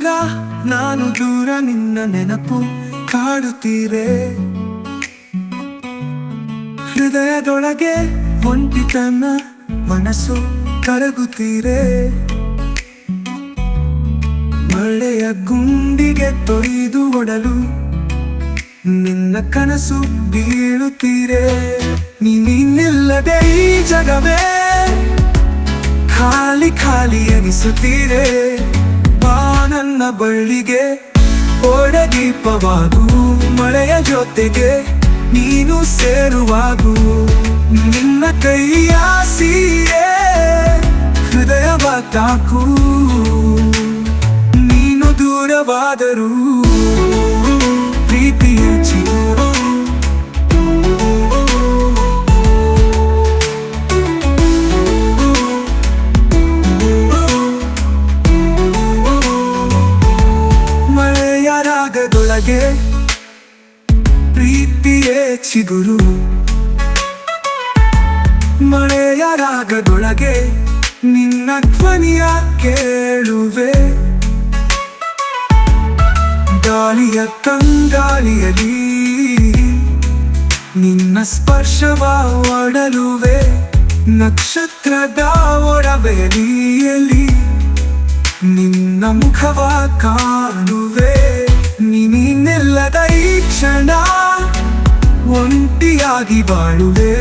ದೂರ ನಾನು ದೂರ ನಿನ್ನ ನೆನಪು ಕಾಡುತ್ತೀರೆ. ಹೃದಯದೊಳಗೆ ಒಂಟಿತನ ಮನಸ್ಸು ಕರಗುತ್ತೀರೆ. ಮಳೆಯ ಗುಂಡಿಗೆ ತೊಯ್ದು ಒಡಲು ನಿನ್ನ ಕನಸು ಬೀಳುತ್ತೀರೆ. ನೀನಿಲ್ಲದೆ ಈ ಜಗವೇ ಖಾಲಿ ಖಾಲಿ ಎನಿಸುತ್ತೀರೆ. ಬಾ ನನ್ನ ಬಳ್ಳಿಗೆ ಓಡದೀಪವಾಗು, ಮಳೆಯ ಜೊತೆಗೆ ನೀನು ಸೇರುವಾಗು. ನಿನ್ನ ಕೈಯ ಸೀರೆ ಹೃದಯವ ತಾಕು, ನೀನು ದೂರವಾದರೂ ಪ್ರೀತಿಯ ಚಿಗುರು. ಮಳೆಯ ರಾಗದೊಳಗೆ ಪ್ರೀತಿಯೇ ಚಿಗುರು. ಮಳೆಯ ರಾಗದೊಳಗೆ ನಿನ್ನ ಧ್ವನಿಯ ಕೇಳುವೆ. ಗಾಳಿಯ ತಂಗಾಳಿಯಲ್ಲಿ ನಿನ್ನ ಸ್ಪರ್ಶವ ಒಡಲುವೆ. ನಕ್ಷತ್ರದ ಒಡವೆಯಲ್ಲಿ ನಿನ್ನ ಮುಖವ ಕಾಣುವೆ. ನೀನಿಲ್ಲದ ಈ ಕ್ಷಣ ಒಂಟಿಯಾಗಿ ಬಾಳುವೆ.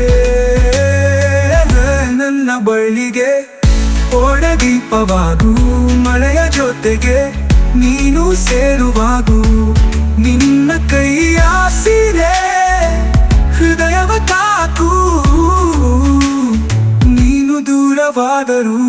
ನನ್ನ ಬಳ್ಳಿಗೆ ಓಡದೀಪವಾಗು, ಮಳೆಯ ಜೊತೆಗೆ ನೀನು ಸೇರುವಾಗು. ನಿನ್ನ ಕೈಯ ಸೀರೆ ಹೃದಯವ ತಾಕು, ನೀನು ದೂರವಾದರೂ